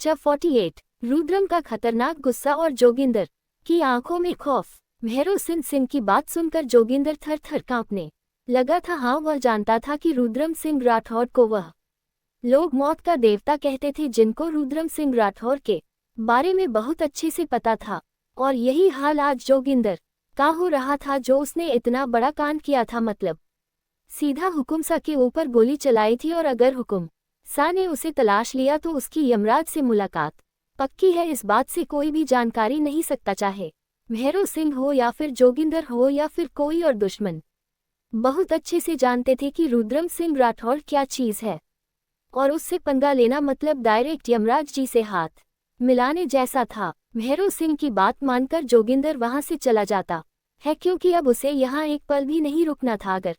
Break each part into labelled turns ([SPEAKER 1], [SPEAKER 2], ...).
[SPEAKER 1] बच्चा 48। रुद्रम का खतरनाक गुस्सा और जोगिंदर की आंखों में खौफ। भैरव सिंह की बात सुनकर जोगिंदर थर थर कांपने लगा था। हाँ, वह जानता था कि रुद्रम सिंह राठौड़ को वह लोग मौत का देवता कहते थे, जिनको रुद्रम सिंह राठौड़ के बारे में बहुत अच्छे से पता था। और यही हाल आज जोगिंदर का हो रहा था, जो उसने इतना बड़ा कांड किया था। मतलब सीधा हुकुम सा के ऊपर गोली चलाई थी, और अगर हुकुम सा ने उसे तलाश लिया तो उसकी यमराज से मुलाकात पक्की है। इस बात से कोई भी जानकारी नहीं सकता, चाहे भैरव सिंह हो या फिर जोगिंदर हो या फिर कोई और दुश्मन। बहुत अच्छे से जानते थे कि रुद्रम सिंह राठौड़ क्या चीज है, और उससे पंगा लेना मतलब डायरेक्ट यमराज जी से हाथ मिलाने जैसा था। भैरव सिंह की बात मानकर जोगिंदर वहां से चला जाता है, क्योंकि अब उसे यहाँ एक पल भी नहीं रुकना था। अगर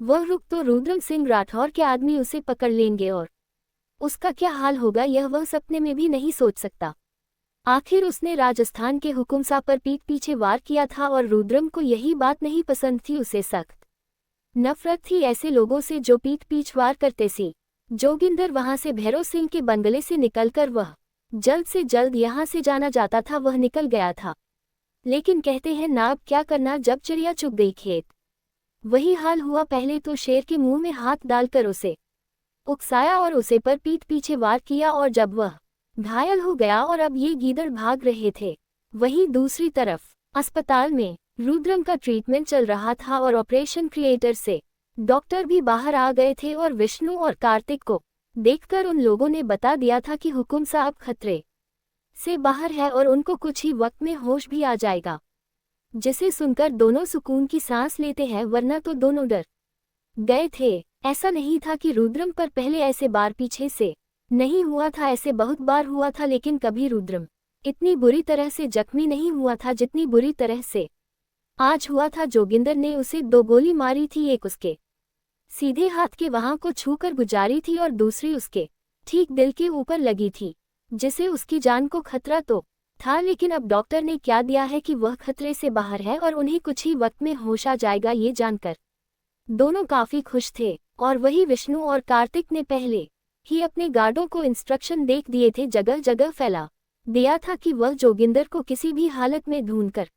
[SPEAKER 1] वह रुक तो रुद्रम सिंह राठौड़ के आदमी उसे पकड़ लेंगे, और उसका क्या हाल होगा यह वह सपने में भी नहीं सोच सकता। आखिर उसने राजस्थान के हुकुमसा पर पीठ पीछे वार किया था, और रुद्रम को यही बात नहीं पसंद थी। उसे सख्त नफरत थी ऐसे लोगों से जो पीठ पीछ वार करते सी। जोगिंदर वहां से भैरव सिंह के बंगले से निकलकर वह जल्द से जल्द यहाँ से जाना जाता था, वह निकल गया था। लेकिन कहते हैं ना, अब क्या करना जब चिड़िया चुग गई खेत। वही हाल हुआ। पहले तो शेर के मुंह में हाथ डालकर उसे उकसाया और उसे पर पीठ पीछे वार किया, और जब वह घायल हो गया और अब ये गीदड़ भाग रहे थे। वहीं दूसरी तरफ अस्पताल में रुद्रम का ट्रीटमेंट चल रहा था, और ऑपरेशन थिएटर से डॉक्टर भी बाहर आ गए थे, और विष्णु और कार्तिक को देखकर उन लोगों ने बता दिया था कि हुकुम साहब खतरे से बाहर है और उनको कुछ ही वक्त में होश भी आ जाएगा। जिसे सुनकर दोनों सुकून की सांस लेते हैं, वरना तो दोनों डर गए थे। ऐसा नहीं था कि रुद्रम पर पहले ऐसे बार पीछे से नहीं हुआ था, ऐसे बहुत बार हुआ था, लेकिन कभी रुद्रम इतनी बुरी तरह से जख्मी नहीं हुआ था जितनी बुरी तरह से आज हुआ था। जोगिंदर ने उसे 2 गोली मारी थी, एक उसके सीधे हाथ के वहां को छूकर गुजारी थी, और दूसरी उसके ठीक दिल के ऊपर लगी थी, जिसे उसकी जान को खतरा तो था। लेकिन अब डॉक्टर ने क्या दिया है कि वह खतरे से बाहर है और उन्हें कुछ ही वक्त में होश आ जाएगा। ये जानकर दोनों काफी खुश थे, और वही विष्णु और कार्तिक ने पहले ही अपने गार्डों को इंस्ट्रक्शन देख दिए थे, जगह जगह फैला दिया था कि वह जोगिंदर को किसी भी हालत में ढूंढकर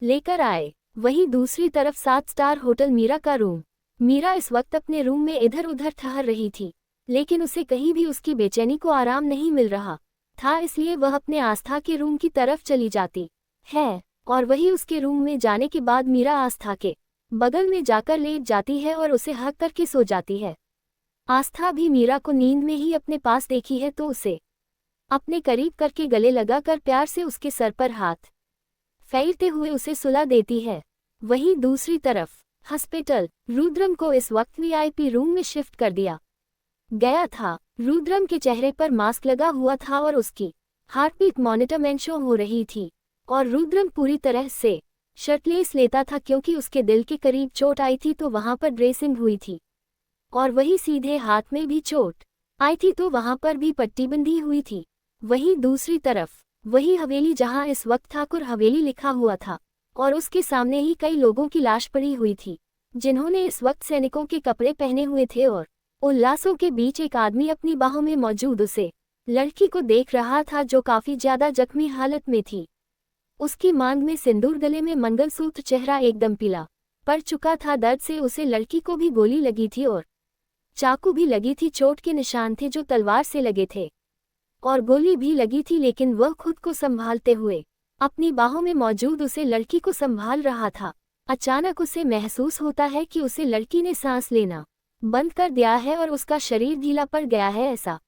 [SPEAKER 1] लेकर आए। वहीं दूसरी तरफ 7 स्टार होटल मीरा का रूम। मीरा इस वक्त अपने रूम में इधर उधर ठहर रही थी, लेकिन उसे कहीं भी उसकी बेचैनी को आराम नहीं मिल रहा था, इसलिए वह अपने आस्था के रूम की तरफ चली जाती है। और वही उसके रूम में जाने के बाद मीरा आस्था के बगल में जाकर लेट जाती है और उसे हक करके सो जाती है। आस्था भी मीरा को नींद में ही अपने पास देखी है, तो उसे अपने करीब करके गले लगाकर प्यार से उसके सर पर हाथ फेरते हुए उसे सुला देती है। वहीं दूसरी तरफ हॉस्पिटल, रुद्रम को इस वक्त वीआईपी रूम में शिफ्ट कर दिया गया था। रुद्रम के चेहरे पर मास्क लगा हुआ था और उसकी हार्टबीट मॉनिटर में शो हो रही थी, और रुद्रम पूरी तरह से शर्टलेस लेता था, क्योंकि उसके दिल के करीब चोट आई थी तो वहां पर ड्रेसिंग हुई थी, और वही सीधे हाथ में भी चोट आई थी तो वहां पर भी पट्टी बंधी हुई थी। वहीं दूसरी तरफ वही हवेली, जहां इस वक्त ठाकुर हवेली लिखा हुआ था, और उसके सामने ही कई लोगों की लाश पड़ी हुई थी, जिन्होंने इस वक्त सैनिकों के कपड़े पहने हुए थे। और उल्लासों के बीच एक आदमी अपनी बाहों में मौजूद उसे लड़की को देख रहा था, जो काफी ज्यादा जख्मी हालत में थी। उसकी मांग में सिंदूर, गले में मंगलसूत्र, चेहरा एकदम पीला पड़ चुका था दर्द से। उसे लड़की को भी गोली लगी थी और चाकू भी लगी थी, चोट के निशान थे जो तलवार से लगे थे, और गोली भी लगी थी, लेकिन वह खुद को संभालते हुए अपनी बाहों में मौजूद उसे लड़की को संभाल रहा था। अचानक उसे महसूस होता है कि उसे लड़की ने सांस लेना बंद कर दिया है और उसका शरीर ढीला पड़ गया है। ऐसा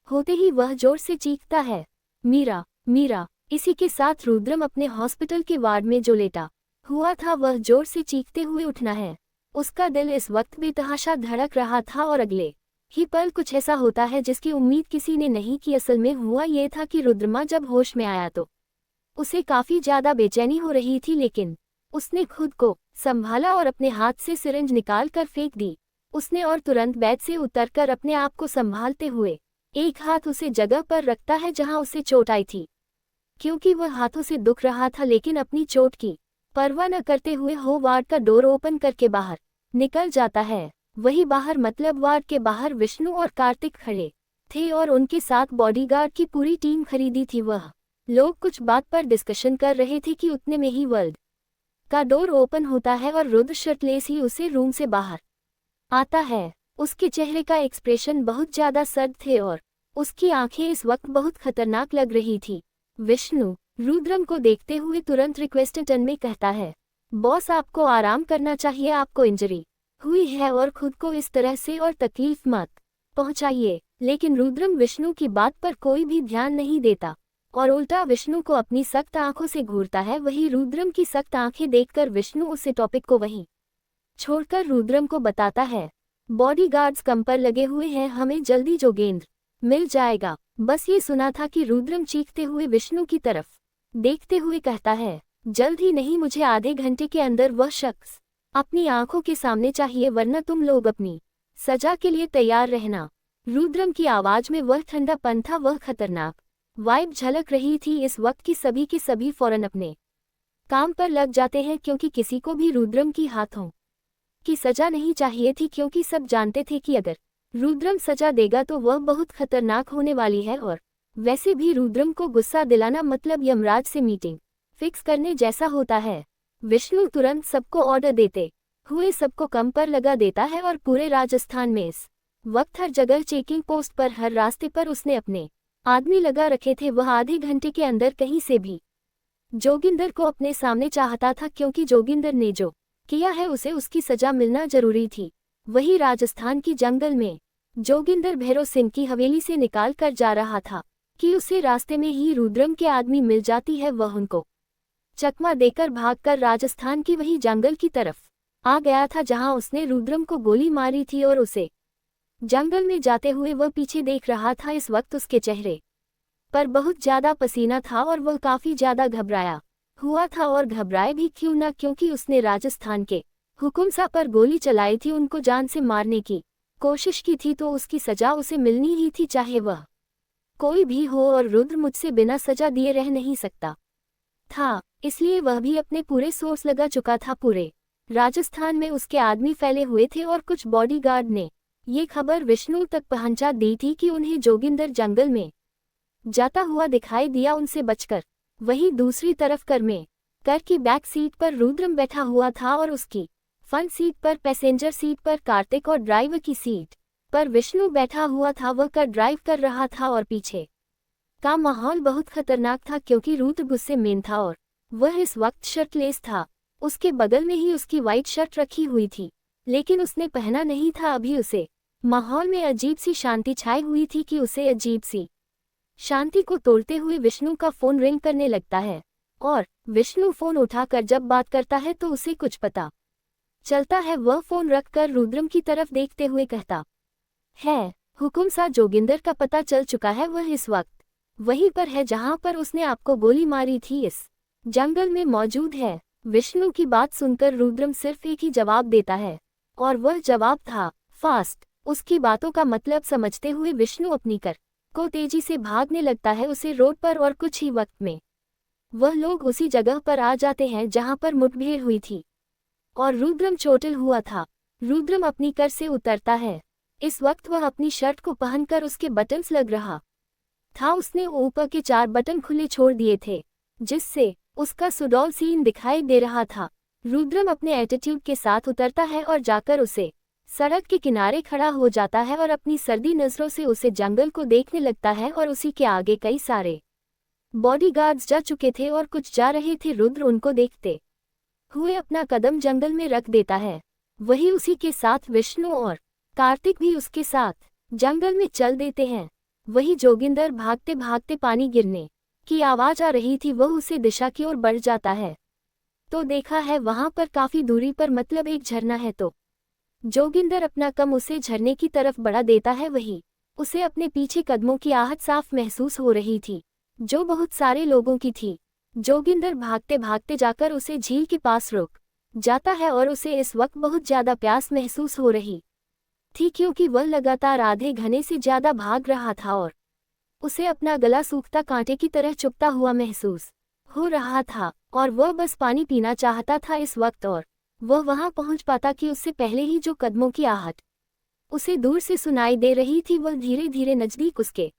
[SPEAKER 1] होते ही वह जोर से चीखता है, मीरा, मीरा। इसी के साथ रुद्रम अपने हॉस्पिटल के वार्ड में जो लेटा हुआ था, वह जोर से चीखते हुए उठना है। उसका दिल इस वक्त बेतहाशा धड़क रहा था, और अगले ही पल कुछ ऐसा होता है जिसकी उम्मीद किसी ने नहीं की। असल में हुआ ये था कि रुद्रमा जब होश में आया तो उसे काफी ज्यादा बेचैनी हो रही थी, लेकिन उसने खुद को संभाला और अपने हाथ से सिरिंज निकाल कर फेंक दी उसने, और तुरंत बेड से उतरकर अपने आप को संभालते हुए एक हाथ उसे जगह पर रखता है जहां उसे चोट आई थी, क्योंकि वह हाथों से दुख रहा था, लेकिन अपनी चोट की परवाह न करते हुए हो वार्ड का डोर ओपन करके बाहर निकल जाता है। वही बाहर मतलब वार्ड के बाहर विष्णु और कार्तिक खड़े थे और उनके साथ बॉडीगार्ड की पूरी टीम खरीदी थी। वह लोग कुछ बात पर डिस्कशन कर रहे थे कि उतने में ही वर्ल्ड का डोर ओपन होता है और रुद्र शर्टलेस ही उसे रूम से बाहर आता है। उसके चेहरे का एक्सप्रेशन बहुत ज्यादा सर्द थे और उसकी आंखें इस वक्त बहुत खतरनाक लग रही थी। विष्णु रुद्रम को देखते हुए तुरंत रिक्वेस्ट टन में कहता है, बॉस आपको आराम करना चाहिए, आपको इंजरी हुई है और खुद को इस तरह से और तकलीफ मत पहुंचाइए। लेकिन रुद्रम विष्णु की बात पर कोई भी ध्यान नहीं देता और उल्टा विष्णु को अपनी सख्त आंखों से घूरता है। वही रुद्रम की सख्त आंखें देखकर विष्णु उसे टॉपिक को वहीं छोड़कर रुद्रम को बताता है, बॉडीगार्ड्स कम पर लगे हुए हैं, हमें जल्दी जोगेंद्र मिल जाएगा। बस ये सुना था कि रुद्रम चीखते हुए विष्णु की तरफ देखते हुए कहता है, जल्द ही नहीं, मुझे आधे घंटे के अंदर वह शख्स अपनी आंखों के सामने चाहिए, वरना तुम लोग अपनी सजा के लिए तैयार रहना। रुद्रम की आवाज में वह ठंडापन था, वह खतरनाक वाइब झलक रही थी। इस वक्त की सभी के सभी फौरन अपने काम पर लग जाते हैं क्योंकि किसी को भी रुद्रम की हाथों की सजा नहीं चाहिए थी, क्योंकि सब जानते थे कि अगर रुद्रम सजा देगा तो वह बहुत खतरनाक होने वाली है। और वैसे भी रुद्रम को गुस्सा दिलाना मतलब यमराज से मीटिंग फिक्स करने जैसा होता है। विष्णु तुरंत सबको ऑर्डर देते हुए सबको कम पर लगा देता है और पूरे राजस्थान में इस वक्त हर जगह चेकिंग पोस्ट पर, हर रास्ते पर उसने अपने आदमी लगा रखे थे। वह आधे घंटे के अंदर कहीं से भी जोगिंदर को अपने सामने चाहता था, क्योंकि जोगिंदर ने जो किया है उसे उसकी सजा मिलना जरूरी थी। वही राजस्थान की जंगल में जोगिंदर भैरव सिंह की हवेली से निकाल कर जा रहा था कि उसे रास्ते में ही रुद्रम के आदमी मिल जाती है। वह उनको चकमा देकर भागकर राजस्थान की वही जंगल की तरफ आ गया था जहां उसने रुद्रम को गोली मारी थी और उसे जंगल में जाते हुए वह पीछे देख रहा था। इस वक्त उसके चेहरे पर बहुत ज्यादा पसीना था और वह काफी ज्यादा घबराया हुआ था। और घबराए भी क्यों ना, क्योंकि उसने राजस्थान के हुकुमशाह पर गोली चलाई थी, उनको जान से मारने की कोशिश की थी, तो उसकी सजा उसे मिलनी ही थी, चाहे वह कोई भी हो। और रुद्र मुझसे बिना सजा दिए रह नहीं सकता था, इसलिए वह भी अपने पूरे सोर्स लगा चुका था। पूरे राजस्थान में उसके आदमी फैले हुए थे और कुछ बॉडीगार्ड ने ये खबर विष्णु तक पहुंचा दी थी कि उन्हें जोगिंदर जंगल में जाता हुआ दिखाई दिया, उनसे बचकर। वहीं दूसरी तरफ कर की बैक सीट पर रुद्रम बैठा हुआ था और उसकी फ्रंट सीट पर, पैसेंजर सीट पर कार्तिक और ड्राइवर की सीट पर विष्णु बैठा हुआ था। वह कार ड्राइव कर रहा था और पीछे का माहौल बहुत खतरनाक था, क्योंकि रुद्र गुस्से में था और वह इस वक्त शर्टलेस था। उसके बगल में ही उसकी वाइट शर्ट रखी हुई थी, लेकिन उसने पहना नहीं था अभी। उसे माहौल में अजीब सी शांति छाई हुई थी कि उसे अजीब सी शांति को तोड़ते हुए विष्णु का फोन रिंग करने लगता है और विष्णु फोन उठाकर जब बात करता है तो उसे कुछ पता चलता है। वह फोन रखकर रुद्रम की तरफ देखते हुए कहता है, हुकुमशाह जोगिंदर का पता चल चुका है, वह इस वक्त वहीं पर है जहां पर उसने आपको गोली मारी थी, इस जंगल में मौजूद है। विष्णु की बात सुनकर रुद्रम सिर्फ एक ही जवाब देता है और वह जवाब था फास्ट। उसकी बातों का मतलब समझते हुए विष्णु अपनी कार को तेजी से भागने लगता है उसे रोड पर, और कुछ ही वक्त में वह लोग उसी जगह पर आ जाते हैं जहां पर मुठभेड़ हुई थी और रुद्रम चोटिल हुआ था। रुद्रम अपनी कार से उतरता है। इस वक्त वह अपनी शर्ट को पहनकर उसके बटन्स लग रहा था। उसने ऊपर के 4 बटन खुले छोड़ दिए थे, जिससे उसका सुडौल सीन दिखाई दे रहा था। रुद्रम अपने एटीट्यूड के साथ उतरता है और जाकर उसे सड़क के किनारे खड़ा हो जाता है और अपनी सर्दी नजरों से उसे जंगल को देखने लगता है। और उसी के आगे कई सारे बॉडीगार्ड्स जा चुके थे और कुछ जा रहे थे। रुद्र उनको देखते हुए अपना कदम जंगल में रख देता है। वही उसी के साथ विष्णु और कार्तिक भी उसके साथ जंगल में चल देते हैं। वही जोगिंदर भागते भागते पानी गिरने की आवाज आ रही थी, वह उसे दिशा की ओर बढ़ जाता है तो देखा है वहां पर काफी दूरी पर मतलब एक झरना है, तो जोगिंदर अपना कम उसे झरने की तरफ बढ़ा देता है। वही उसे अपने पीछे कदमों की आहट साफ महसूस हो रही थी, जो बहुत सारे लोगों की थी। जोगिंदर भागते भागते जाकर उसे झील के पास रुक जाता है और उसे इस वक्त बहुत ज्यादा प्यास महसूस हो रही थी, क्योंकि वह लगातार आधे घंटे से ज्यादा भाग रहा था और उसे अपना गला सूखता कांटे की तरह चुभता हुआ महसूस हो रहा था और वह बस पानी पीना चाहता था इस वक्त। और वह वहां पहुंच पाता कि उससे पहले ही जो कदमों की आहट उसे दूर से सुनाई दे रही थी, वह धीरे धीरे नजदीक उसके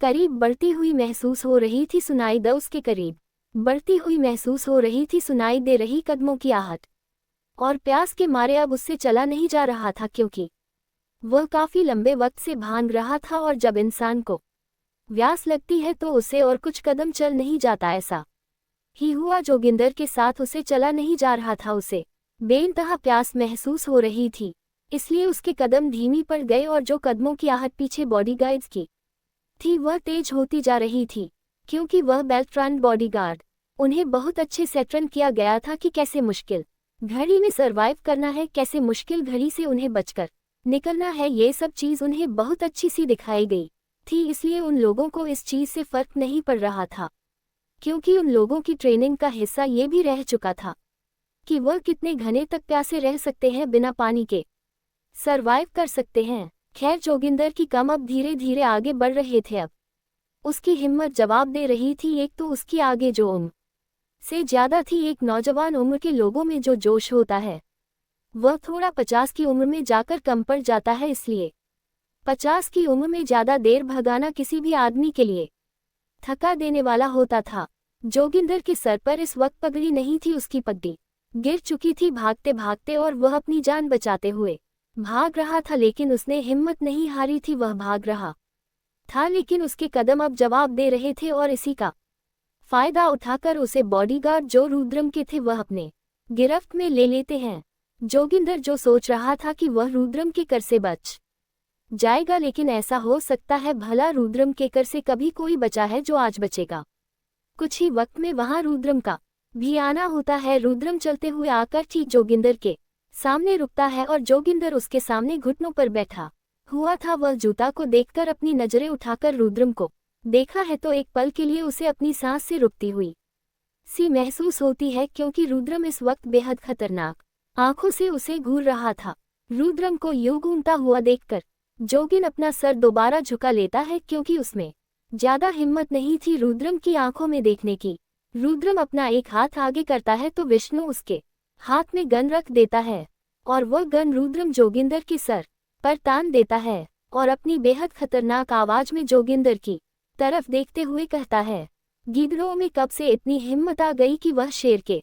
[SPEAKER 1] करीब बढ़ती हुई महसूस हो रही थी, सुनाई द उसके करीब बढ़ती हुई महसूस हो रही थी, सुनाई दे रही कदमों की आहट। और प्यास के मारे अब उससे चला नहीं जा रहा था, क्योंकि वह काफी लंबे वक्त से भाग रहा था, और जब इंसान को प्यास लगती है तो उसे और कुछ कदम चल नहीं जाता। ऐसा ही हुआ जोगिंदर के साथ, उसे चला नहीं जा रहा था, उसे बेइंतहा प्यास महसूस हो रही थी, इसलिए उसके कदम धीमी पड़ गए और जो कदमों की आहट पीछे बॉडीगार्ड्स की थी वह तेज होती जा रही थी, क्योंकि वह बेल्ट्रान बॉडीगार्ड उन्हें बहुत अच्छे से ट्रेन किया गया था कि कैसे मुश्किल घड़ी में सरवाइव करना है, कैसे मुश्किल घड़ी से उन्हें बचकर निकलना है, ये सब चीज़ उन्हें बहुत अच्छी सी दिखाई गई थी। इसलिए उन लोगों को इस चीज़ से फर्क नहीं पड़ रहा था, क्योंकि उन लोगों की ट्रेनिंग का हिस्सा ये भी रह चुका था कि वह कितने घने तक प्यासे रह सकते हैं, बिना पानी के सरवाइव कर सकते हैं। खैर, जोगिंदर की कम अब धीरे धीरे आगे बढ़ रहे थे। अब उसकी हिम्मत जवाब दे रही थी। एक तो उसकी आगे जो उम्र से ज्यादा थी, एक नौजवान उम्र के लोगों में जो जोश होता है वह थोड़ा 50 की उम्र में जाकर कम पड़ जाता है, इसलिए 50 की उम्र में ज्यादा देर भगाना किसी भी आदमी के लिए थका देने वाला होता था। जोगिंदर के सर पर इस वक्त पगड़ी नहीं थी, उसकी पगड़ी गिर चुकी थी भागते भागते, और वह अपनी जान बचाते हुए भाग रहा था, लेकिन उसने हिम्मत नहीं हारी थी। वह भाग रहा था, लेकिन उसके कदम अब जवाब दे रहे थे, और इसी का फायदा उठाकर उसे बॉडीगार्ड जो रुद्रम के थे वह अपने गिरफ्त में ले लेते हैं। जोगिंदर जो सोच रहा था कि वह रुद्रम के कर से बच जाएगा, लेकिन ऐसा हो सकता है भला रुद्रम के कर से कभी कोई बचा है जो आज बचेगा? कुछ ही वक्त में वहां रुद्रम का भी आना होता है। रुद्रम चलते हुए आकर ठीक जोगिंदर के सामने रुकता है, और जोगिंदर उसके सामने घुटनों पर बैठा हुआ था। वह जूता को देखकर अपनी नजरें उठाकर रुद्रम को देखा है तो एक पल के लिए उसे अपनी सांस से रुकती हुई सी महसूस होती है, क्योंकि रुद्रम इस वक्त बेहद खतरनाक आंखों से उसे घूर रहा था। रुद्रम को यूं घूमता हुआ देखकर जोगिन अपना सर दोबारा झुका लेता है, क्योंकि उसमें ज्यादा हिम्मत नहीं थी रुद्रम की आंखों में देखने की। रुद्रम अपना एक हाथ आगे करता है तो विष्णु उसके हाथ में गन रख देता है, और वह गन रुद्रम जोगिंदर के सर पर तान देता है, और अपनी बेहद खतरनाक आवाज में जोगिंदर की तरफ देखते हुए कहता है, गिद्धों में कब से इतनी हिम्मत आ गई कि वह शेर के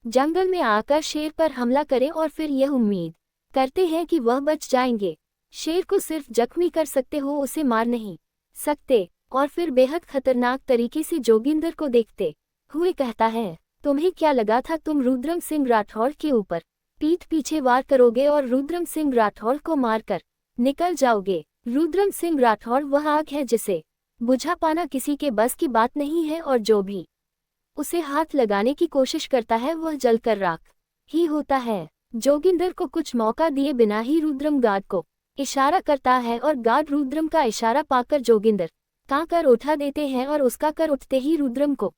[SPEAKER 1] जंगल में आकर शेर पर हमला करें, और फिर यह उम्मीद करते हैं कि वह बच जाएंगे। शेर को सिर्फ जख्मी कर सकते हो, उसे मार नहीं सकते। और फिर बेहद खतरनाक तरीके से जोगिंदर को देखते हुए कहता है, तुम्हें क्या लगा था तुम रुद्रम सिंह राठौड़ के ऊपर पीठ पीछे वार करोगे और रुद्रम सिंह राठौड़ को मारकर निकल जाओगे? रुद्रम सिंह राठौड़ वह आग है जिसे बुझा पाना किसी के बस की बात नहीं है, और जो भी उसे हाथ लगाने की कोशिश करता है वह जलकर राख ही होता है। जोगिंदर को कुछ मौका दिए बिना ही रुद्रम गार्ड को इशारा करता है, और गार्ड रुद्रम का इशारा पाकर जोगिंदर का कर उठा देते हैं, और उसका कर उठते ही रुद्रम को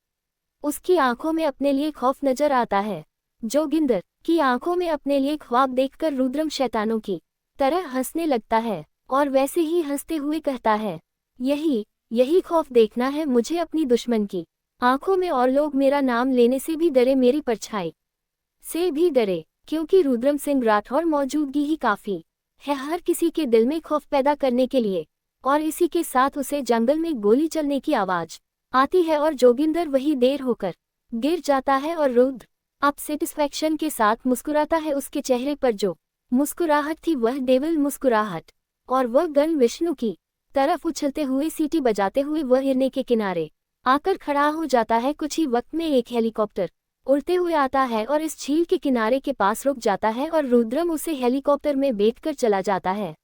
[SPEAKER 1] उसकी आंखों में अपने लिए खौफ नजर आता है। जोगिंदर की आंखों में अपने लिए ख्वाब देखकर रुद्रम शैतानों की तरह हंसने लगता है, और वैसे ही हंसते हुए कहता है, यही खौफ देखना है मुझे अपनी दुश्मन की आंखों में, और लोग मेरा नाम लेने से भी डरे, मेरी परछाई से भी डरे, क्योंकि रुद्रम सिंह राठौड़ मौजूदगी ही काफी है हर किसी के दिल में खौफ पैदा करने के लिए। और इसी के साथ उसे जंगल में गोली चलने की आवाज आती है, और जोगिंदर वही देर होकर गिर जाता है, और रुद्र अब सेटिस्फैक्शन के साथ मुस्कुराता है। उसके चेहरे पर जो मुस्कुराहट थी वह डेविल मुस्कुराहट, और वह गन विष्णु की तरफ उछलते हुए सीटी बजाते हुए वह हिरने के किनारे आकर खड़ा हो जाता है। कुछ ही वक्त में एक हेलीकॉप्टर उड़ते हुए आता है और इस झील के किनारे के पास रुक जाता है, और रुद्रम उसे हेलीकॉप्टर में बैठकर चला जाता है।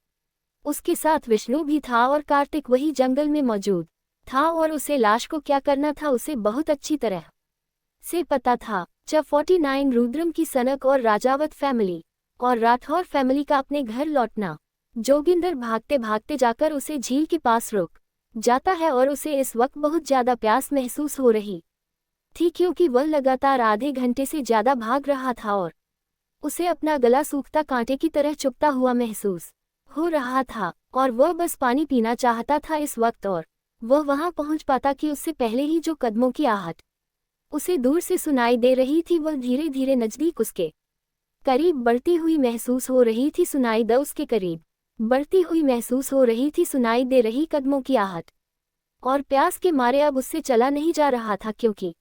[SPEAKER 1] उसके साथ विष्णु भी था, और कार्तिक वही जंगल में मौजूद था, और उसे लाश को क्या करना था उसे बहुत अच्छी तरह से पता था। जब 49 रुद्रम की सनक और राजावत फैमिली और राठौर फैमिली का अपने घर लौटना, जोगिंदर भागते भागते जाकर उसे झील के पास रुक जाता है, और उसे इस वक्त बहुत ज्यादा प्यास महसूस हो रही थी, क्योंकि वह लगातार आधे घंटे से ज्यादा भाग रहा था, और उसे अपना गला सूखता कांटे की तरह चुभता हुआ महसूस हो रहा था, और वह बस पानी पीना चाहता था इस वक्त। और वह वहां पहुंच पाता कि उससे पहले ही जो कदमों की आहट उसे दूर से सुनाई दे रही थी वह धीरे धीरे नजदीक उसके करीब बढ़ती हुई महसूस हो रही थी, सुनाई द उसके करीब बढ़ती हुई महसूस हो रही थी सुनाई दे रही कदमों की आहट, और प्यास के मारे अब उससे चला नहीं जा रहा था क्योंकि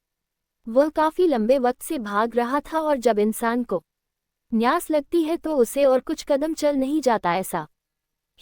[SPEAKER 1] वह काफी लंबे वक्त से भाग रहा था और जब इंसान को प्यास लगती है तो उसे और कुछ कदम चल नहीं जाता। ऐसा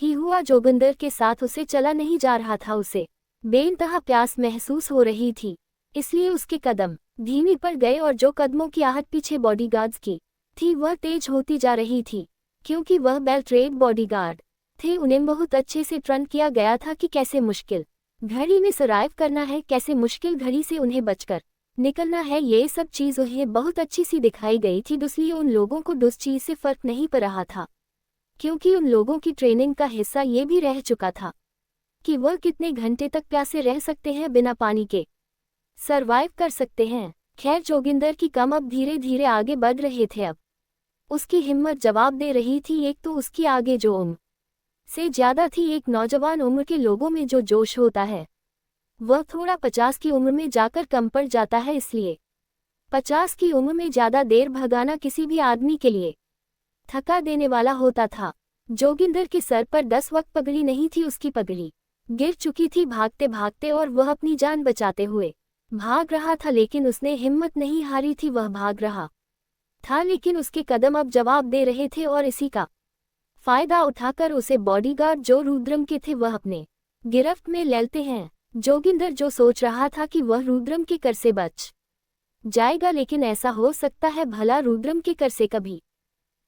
[SPEAKER 1] ही हुआ जोगिंदर के साथ, उसे चला नहीं जा रहा था, उसे बेइंतहा प्यास महसूस हो रही थी, इसलिए उसके कदम धीमी पड़ गए और जो कदमों की आहट पीछे बॉडीगार्ड्स की थी वह तेज होती जा रही थी, क्योंकि वह वेल ट्रेन्ड बॉडीगार्ड थे। उन्हें बहुत अच्छे से ट्रेन किया गया था कि कैसे मुश्किल घड़ी में सर्वाइव करना है, कैसे मुश्किल घड़ी से उन्हें बचकर निकलना है, ये सब चीज़ उन्हें बहुत अच्छी सी दिखाई गई थी। इसलिए उन लोगों को उस चीज़ से फर्क नहीं पड़ रहा था, क्योंकि उन लोगों की ट्रेनिंग का हिस्सा ये भी रह चुका था कि वह कितने घंटे तक प्यासे रह सकते हैं, बिना पानी के सरवाइव कर सकते हैं। खैर, जोगिंदर की कम अब धीरे धीरे आगे बढ़ रहे थे। अब उसकी हिम्मत जवाब दे रही थी। एक तो उसकी आगे जो उम्र से ज्यादा थी, एक नौजवान उम्र के लोगों में जो जोश होता है वह थोड़ा 50 की उम्र में जाकर कम पड़ जाता है, इसलिए 50 की उम्र में ज्यादा देर भगाना किसी भी आदमी के लिए थका देने वाला होता था। जोगिंदर के सर पर 10 वक्त पगड़ी नहीं थी, उसकी पगड़ी गिर चुकी थी भागते भागते, और वह अपनी जान बचाते हुए भाग रहा था, लेकिन उसने हिम्मत नहीं हारी थी। वह भाग रहा था, लेकिन उसके कदम अब जवाब दे रहे थे, और इसी का फायदा उठाकर उसे बॉडीगार्ड जो रुद्रम के थे वह अपने गिरफ्त में लेते हैं। जोगिंदर जो सोच रहा था कि वह रुद्रम के कर से बच जाएगा, लेकिन ऐसा हो सकता है भला रुद्रम के कर से कभी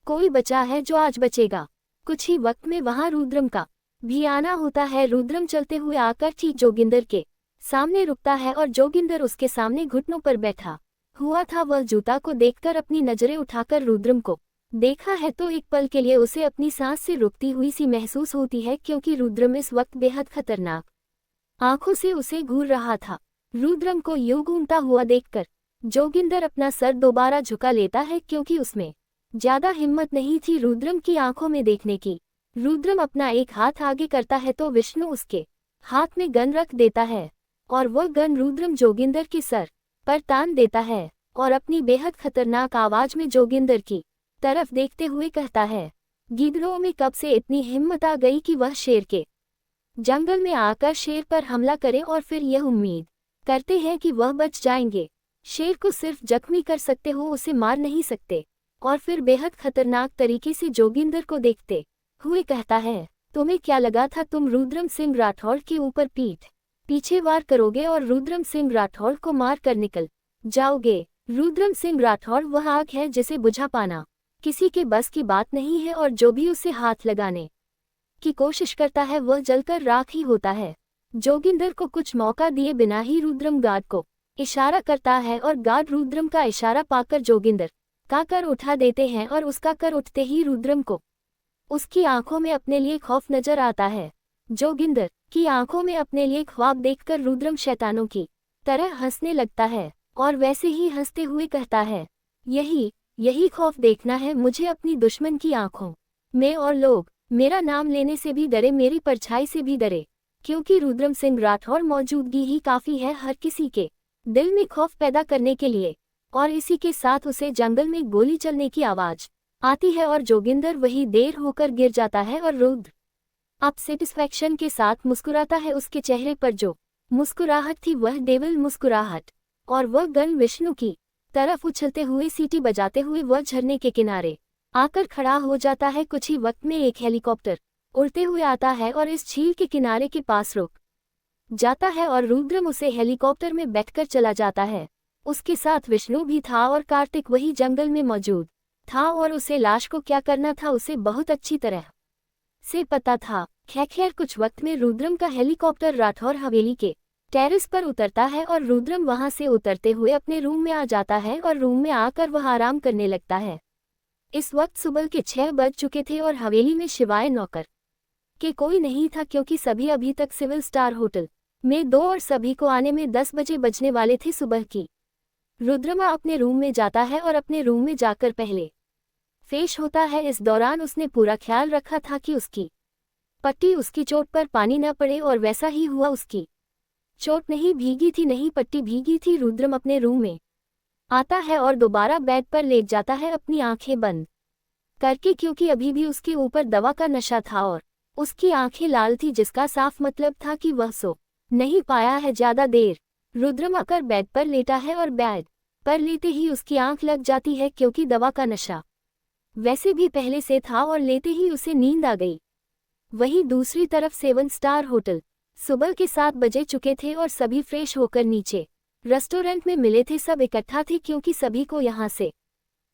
[SPEAKER 1] कोई बचा है जो आज बचेगा? कुछ ही वक्त में वहां रुद्रम का भी आना होता है। रुद्रम चलते हुए आकर ठीक जोगिंदर के सामने रुकता है, और जोगिंदर उसके सामने घुटनों पर बैठा हुआ था। वह जूता को देखकर अपनी नजरें उठाकर रुद्रम को देखा है तो एक पल के लिए उसे अपनी सांस से रुकती हुई सी महसूस होती है, क्योंकि रुद्रम इस वक्त बेहद खतरनाक आंखों से उसे घूर रहा था। रुद्रम को यूं घूमता हुआ देखकर जोगिंदर अपना सर दोबारा झुका लेता है, क्योंकि उसमें ज्यादा हिम्मत नहीं थी रुद्रम की आंखों में देखने की। रुद्रम अपना एक हाथ आगे करता है तो विष्णु उसके हाथ में गन रख देता है, और वह गन रुद्रम जोगिंदर के सर पर तान देता है, और अपनी बेहद खतरनाक आवाज में जोगिंदर की तरफ देखते हुए कहता है, गिद्धों में कब से इतनी हिम्मत आ गई कि वह शेर के जंगल में आकर शेर पर हमला करें, और फिर यह उम्मीद करते हैं कि वह बच जाएंगे। शेर को सिर्फ जख्मी कर सकते हो, उसे मार नहीं सकते। और फिर बेहद खतरनाक तरीके से जोगिंदर को देखते हुए कहता है, तुम्हें क्या लगा था तुम रुद्रम सिंह राठौड़ के ऊपर पीठ पीछे वार करोगे और रुद्रम सिंह राठौड़ को मार कर निकल जाओगे? रुद्रम सिंह राठौड़ वह आग है जिसे बुझा पाना किसी के बस की बात नहीं है, और जो भी उसे हाथ लगाने की कोशिश करता है वह जलकर राख ही होता है। जोगिंदर को कुछ मौका दिए बिना ही रुद्रम गार्ड को इशारा करता है, और गार्ड रुद्रम का इशारा पाकर जोगिंदर का कर उठा देते हैं, और उसका कर उठते ही रुद्रम को उसकी आंखों में अपने लिए खौफ नजर आता है। जोगिंदर की आंखों में अपने लिए ख्वाब देखकर रुद्रम शैतानों की तरह हंसने लगता है, और वैसे ही हंसते हुए कहता है, यही खौफ देखना है मुझे अपनी दुश्मन की आंखों में, और लोग मेरा नाम लेने से भी डरे, मेरी परछाई से भी डरे, क्योंकि रुद्रम सिंह राठौड़ मौजूदगी ही काफी है हर किसी के दिल में खौफ पैदा करने के लिए। और इसी के साथ उसे जंगल में गोली चलने की आवाज आती है, और जोगिंदर वही देर होकर गिर जाता है, और रुद्र अब सेटिस्फैक्शन के साथ मुस्कुराता है। उसके चेहरे पर जो मुस्कुराहट थी वह डेविल मुस्कुराहट, और वह गन विष्णु की तरफ उछलते हुए सीटी बजाते हुए वह झरने के किनारे आकर खड़ा हो जाता है। कुछ ही वक्त में एक हेलीकॉप्टर उड़ते हुए आता है और इस झील के किनारे के पास रुक जाता है, और रुद्रम उसे हेलीकॉप्टर में बैठकर चला जाता है। उसके साथ विष्णु भी था, और कार्तिक वही जंगल में मौजूद था, और उसे लाश को क्या करना था उसे बहुत अच्छी तरह से पता था। खैर कुछ वक्त में रुद्रम का हेलीकॉप्टर राठौर हवेली के टेरेस पर उतरता है, और रुद्रम वहां से उतरते हुए अपने रूम में आ जाता है, और रूम में आकर वह आराम करने लगता है। इस वक्त सुबह के 6 बज चुके थे, और हवेली में शिवाय नौकर के कोई नहीं था, क्योंकि सभी अभी तक सिविल स्टार होटल में 2 और सभी को आने में 10 बजे बजने वाले थे सुबह की। रुद्रमा अपने रूम में जाता है, और अपने रूम में जाकर पहले फ्रेश होता है। इस दौरान उसने पूरा ख्याल रखा था कि उसकी पट्टी उसकी चोट पर पानी न पड़े, और वैसा ही हुआ। उसकी चोट नहीं भीगी थी, नहीं पट्टी भीगी थी। रुद्रम अपने रूम में आता है और दोबारा बेड पर लेट जाता है अपनी आंखें बंद करके, क्योंकि अभी भी उसके ऊपर दवा का नशा था, और उसकी आंखें लाल थी, जिसका साफ मतलब था कि वह सो नहीं पाया है ज्यादा देर। रुद्रम आकर बेड पर लेटा है और बेड पर लेते ही उसकी आंख लग जाती है, क्योंकि दवा का नशा वैसे भी पहले से था और लेते ही उसे नींद आ गई। वहीं दूसरी तरफ 7 स्टार होटल सुबह के 7 बजे चुके थे और सभी फ्रेश होकर नीचे रेस्टोरेंट में मिले थे। सब इकट्ठा थे क्योंकि सभी को यहाँ से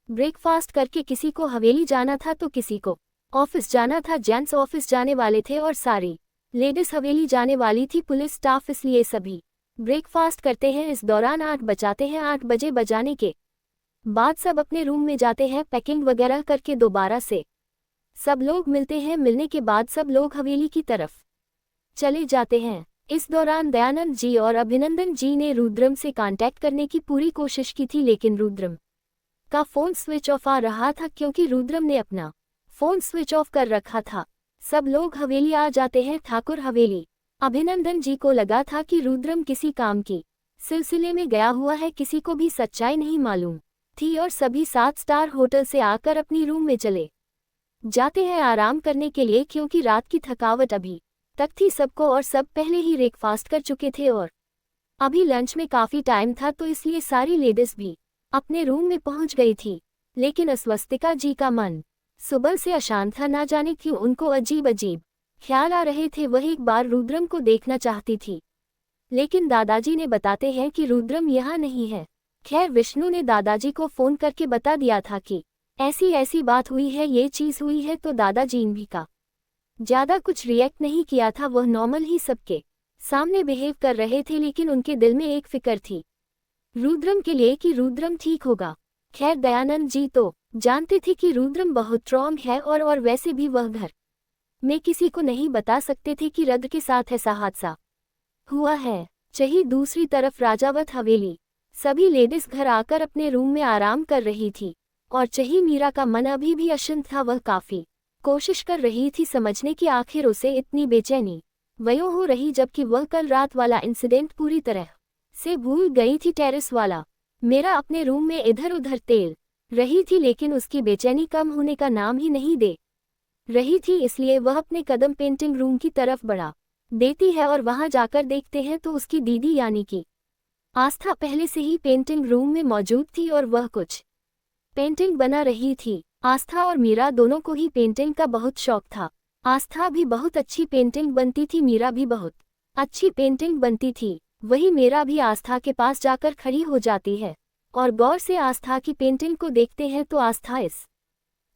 [SPEAKER 1] ब्रेकफास्ट करके किसी को हवेली जाना था तो किसी को ऑफिस जाना था। जेंट्स ऑफिस जाने वाले थे और सारी लेडीज हवेली जाने वाली थी, पुलिस स्टाफ, इसलिए सभी ब्रेकफास्ट करते हैं। इस दौरान 8 बजाते हैं। 8 बजे बजाने के बाद सब अपने रूम में जाते हैं, पैकिंग वगैरह करके दोबारा से सब लोग मिलते हैं। मिलने के बाद सब लोग हवेली की तरफ चले जाते हैं। इस दौरान दयानंद जी और अभिनंदन जी ने रुद्रम से कांटेक्ट करने की पूरी कोशिश की थी, लेकिन रुद्रम का फोन स्विच ऑफ आ रहा था, क्योंकि रुद्रम ने अपना फोन स्विच ऑफ कर रखा था। सब लोग हवेली आ जाते हैं। ठाकुर हवेली अभिनंदन जी को लगा था कि रुद्रम किसी काम की सिलसिले में गया हुआ है, किसी को भी सच्चाई नहीं मालूम थी और सभी 7 स्टार होटल से आकर अपनी रूम में चले जाते हैं आराम करने के लिए, क्योंकि रात की थकावट अभी तक थी सबको और सब पहले ही ब्रेकफास्ट कर चुके थे और अभी लंच में काफ़ी टाइम था, तो इसलिए सारी लेडीज भी अपने रूम में पहुंच गई थी। लेकिन अस्वस्तिका जी का मन सुबह से अशांत था, ना जाने क्यों उनको अजीब अजीब ख्याल आ रहे थे। वह एक बार रुद्रम को देखना चाहती थी, लेकिन दादाजी ने बताते हैं कि रुद्रम यहाँ नहीं है। खैर, विष्णु ने दादाजी को फोन करके बता दिया था कि ऐसी ऐसी बात हुई है, ये चीज़ हुई है, तो दादाजी भी का ज़्यादा कुछ रिएक्ट नहीं किया था। वह नॉर्मल ही सबके सामने बिहेव कर रहे थे, लेकिन उनके दिल में एक फिक्र थी रुद्रम के लिए कि रुद्रम ठीक होगा। खैर, दयानंद जी तो जानते थे कि रुद्रम बहुत स्ट्रॉन्ग है और वैसे भी वह घर में किसी को नहीं बता सकते थे कि रुद्र के साथ ऐसा हादसा हुआ है। चही दूसरी तरफ राजावत हवेली सभी लेडीज घर आकर अपने रूम में आराम कर रही थी और चही मीरा का मन अभी भी अशांत था। वह काफी कोशिश कर रही थी समझने की आखिर उसे इतनी बेचैनी वयों हो रही, जबकि वह कल रात वाला इंसिडेंट पूरी तरह से भूल गई थी। टेरेस वाला मेरा अपने रूम में इधर उधर तेल रही थी, लेकिन उसकी बेचैनी कम होने का नाम ही नहीं दे रही थी। इसलिए वह अपने कदम पेंटिंग रूम की तरफ बढ़ा देती है और वहां जाकर देखते हैं तो उसकी दीदी यानी कि आस्था पहले से ही पेंटिंग रूम में मौजूद थी और वह कुछ पेंटिंग बना रही थी। आस्था और मीरा दोनों को ही पेंटिंग का बहुत शौक था। आस्था भी बहुत अच्छी पेंटिंग बनती थी, मीरा भी बहुत अच्छी पेंटिंग बनती थी। वही मीरा भी आस्था के पास जाकर खड़ी हो जाती है और गौर से आस्था की पेंटिंग को देखते हैं तो आस्था इस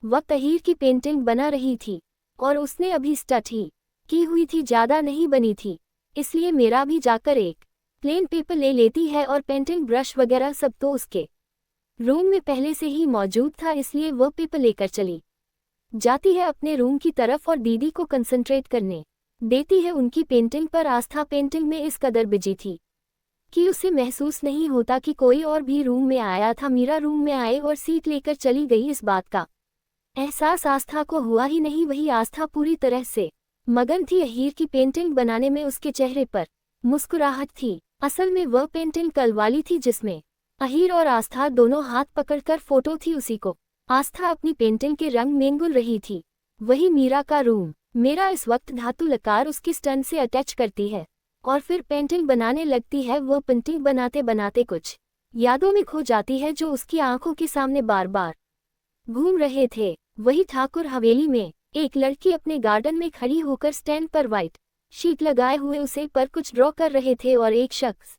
[SPEAKER 1] वक्त अहीर की पेंटिंग बना रही थी और उसने अभी स्टट ही की हुई थी, ज़्यादा नहीं बनी थी। इसलिए मीरा भी जाकर एक प्लेन पेपर ले लेती है और पेंटिंग ब्रश वगैरह सब तो उसके रूम में पहले से ही मौजूद था, इसलिए वह पेपर लेकर चली जाती है अपने रूम की तरफ और दीदी को कंसंट्रेट करने देती है उनकी पेंटिंग पर। आस्था पेंटिंग में इस कदर बिजी थी कि उसे महसूस नहीं होता कि कोई और भी रूम में आया था। मीरा रूम में आए और सीट लेकर चली गई, इस बात का एहसास आस्था को हुआ ही नहीं। वही आस्था पूरी तरह से मगन थी अहीर की पेंटिंग बनाने में, उसके चेहरे पर मुस्कुराहट थी। असल में वह पेंटिंग कल वाली थी जिसमें अहीर और आस्था दोनों हाथ पकड़कर फोटो थी, उसी को आस्था अपनी पेंटिंग के रंग में गुल रही थी। वही मीरा का रूम मेरा इस वक्त धातु लकार उसकी स्टन से अटैच करती है और फिर पेंटिंग बनाने लगती है। वह पेंटिंग बनाते बनाते कुछ यादों में खो जाती है जो उसकी आंखों के सामने बार बार घूम रहे थे। वही ठाकुर हवेली में एक लड़की अपने गार्डन में खड़ी होकर स्टैंड पर व्हाइट शीट लगाए हुए उसे पर कुछ ड्रॉ कर रहे थे और एक शख्स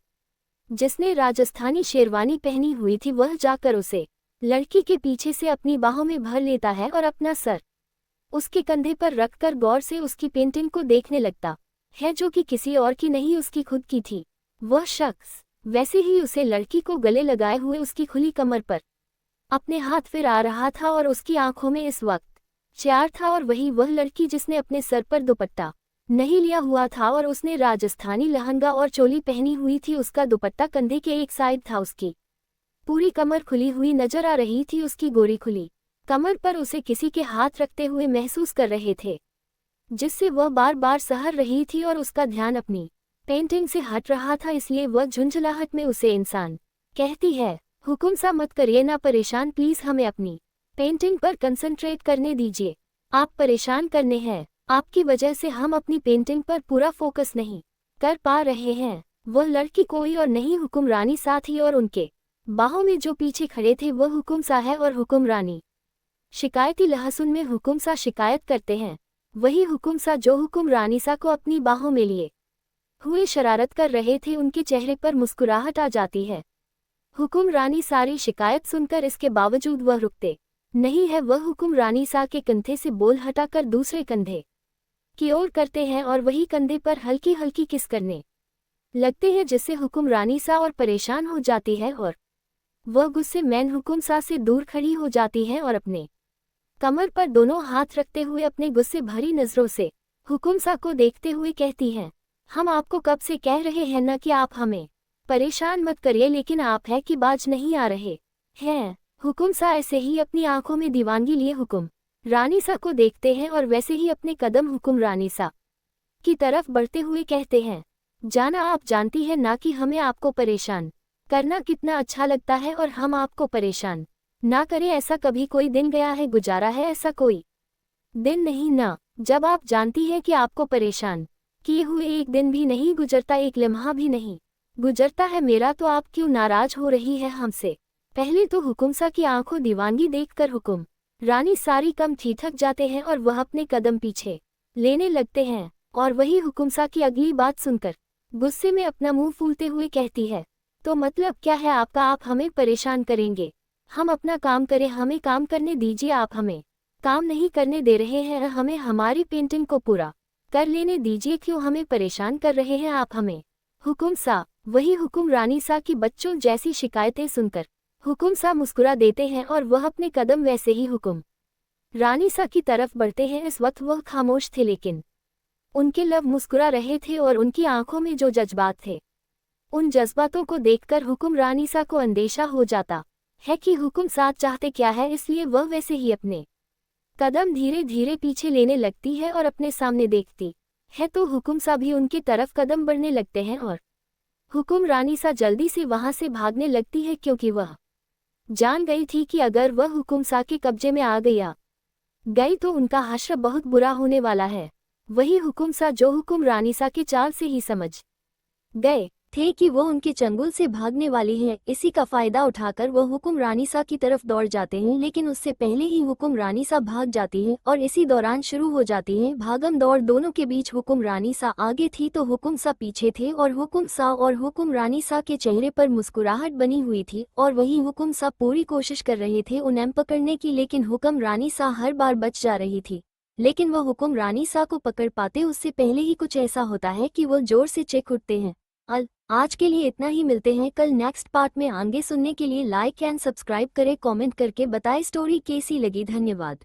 [SPEAKER 1] जिसने राजस्थानी शेरवानी पहनी हुई थी वह जाकर उसे लड़की के पीछे से अपनी बाहों में भर लेता है और अपना सर उसके कंधे पर रखकर गौर से उसकी पेंटिंग को देखने लगता है, जो कि किसी और की नहीं उसकी खुद की थी। वह शख्स वैसे ही उसे लड़की को गले लगाए हुए उसकी खुली कमर पर अपने हाथ फिर आ रहा था और उसकी आंखों में इस वक्त प्यार था। और वही वह लड़की जिसने अपने सर पर दुपट्टा नहीं लिया हुआ था और उसने राजस्थानी लहंगा और चोली पहनी हुई थी। उसका दुपट्टा कंधे के एक साइड था, उसकी पूरी कमर खुली हुई नजर आ रही थी। उसकी गोरी खुली कमर पर उसे किसी के हाथ रखते हुए महसूस कर रहे थे, जिससे वह बार बार सहर रही थी और उसका ध्यान अपनी पेंटिंग से हट रहा था। इसलिए वह झुंझलाहट में उसे इंसान कहती है, हुकुम सा मत करिए ना परेशान, प्लीज हमें अपनी पेंटिंग पर कंसंट्रेट करने दीजिए, आप परेशान करने हैं। आपकी वजह से हम अपनी पेंटिंग पर पूरा फोकस नहीं कर पा रहे हैं। वह लड़की कोई और नहीं हुक्मरानी सा थी और उनके बाहों में जो पीछे खड़े थे वह हुकुम सा है और हुक्मरानी। शिकायती लहसुन में हुकुम सा शिकायत करते हैं, वही हुकुम सा जो हुक्मरानी सा को अपनी बाहों में लिए हुए शरारत कर रहे थे। उनके चेहरे पर मुस्कुराहट आ जाती है। हुक्मरानी सारी शिकायत सुनकर इसके बावजूद वह रुकते नहीं है। वह हुक्मरानी सा के कंधे से बोल हटाकर दूसरे कंधे की ओर करते हैं और वही कंधे पर हल्की हल्की किस करने लगते हैं, जिससे हुक्मरानी सा और परेशान हो जाती है और वह गुस्से में हुकुम सा से दूर खड़ी हो जाती है और अपने कमर पर दोनों हाथ रखते हुए अपने गुस्से भरी नजरों से हुकुम सा को देखते हुए कहती हैं, हम आपको कब से कह रहे हैं न कि आप हमें परेशान मत करिए, लेकिन आप है कि बाज नहीं आ रहे हैं। हुकुम सा ऐसे ही अपनी आंखों में दीवानगी लिए हुकुम रानी सा को देखते हैं और वैसे ही अपने कदम हुकुम रानी सा की तरफ बढ़ते हुए कहते हैं, जाना आप जानती है ना कि हमें आपको परेशान करना कितना अच्छा लगता है और हम आपको परेशान ना करें। ऐसा कभी कोई दिन गया है गुजारा है ऐसा कोई दिन नहीं ना, जब आप जानती है कि आपको परेशान किए हुए एक दिन भी नहीं गुजरता, एक लम्हा भी नहीं गुजरता है मेरा, तो आप क्यों नाराज हो रही है हमसे। पहले तो हुकुम सा की आंखों दीवानगी देखकर हुकुम रानी सारी कम ठिठक जाते हैं और वह अपने कदम पीछे लेने लगते हैं। और वही हुकुम सा की अगली बात सुनकर गुस्से में अपना मुंह फूलते हुए कहती है, तो मतलब क्या है आपका, आप हमें परेशान करेंगे। हम अपना काम करें, हमें काम करने दीजिए। आप हमें काम नहीं करने दे रहे हैं, हमें हमारी पेंटिंग को पूरा कर लेने दीजिए, क्यों हमें परेशान कर रहे हैं आप हमें। हुकुम सा वही हुकुम रानी सा की बच्चों जैसी शिकायतें सुनकर हुकुम सा मुस्कुरा देते हैं और वह अपने कदम वैसे ही हुकुम रानी सा की तरफ बढ़ते हैं। इस वक्त वह खामोश थे, लेकिन उनके लब मुस्कुरा रहे थे और उनकी आंखों में जो जज्बात थे, उन जज्बातों को देखकर हुकुम रानी सा को अंदेशा हो जाता है कि हुकुम सा चाहते क्या है। इसलिए वह वैसे ही अपने कदम धीरे धीरे पीछे लेने लगती है और अपने सामने देखती है तो हुकुम सा भी उनकी तरफ कदम बढ़ने लगते हैं और हुकुम रानी सा जल्दी से वहां से भागने लगती है, क्योंकि वह जान गई थी कि अगर वह हुकुम सा के कब्जे में आ गई तो उनका हश्र बहुत बुरा होने वाला है। वही हुकुम सा जो हुकुम रानी सा के चाल से ही समझ गए थे कि वो उनके चंगुल से भागने वाली हैं। इसी का फायदा उठाकर वह हुकुम रानी सा की तरफ दौड़ जाते हैं, लेकिन उससे पहले ही हुकुम रानी सा भाग जाती हैं और इसी दौरान शुरू हो जाती हैं भागम दौड़। दोनों के बीच हुकुम रानी सा आगे थी तो हुकुम सा पीछे थे और हुकुम सा और हुकुम रानी सा के चेहरे पर मुस्कुराहट बनी हुई थी और वही हुकुम सा पूरी कोशिश कर रहे थे उन्हें पकड़ने की, लेकिन हुकुम रानी सा हर बार बच जा रही थी। लेकिन वह हुकुम रानी सा को पकड़ पाते उससे पहले ही कुछ ऐसा होता है कि वो जोर से चीख उठते हैं। आज के लिए इतना ही, मिलते हैं कल नेक्स्ट पार्ट में। आगे सुनने के लिए लाइक एंड सब्सक्राइब करें, कमेंट करके बताएं स्टोरी कैसी लगी। धन्यवाद।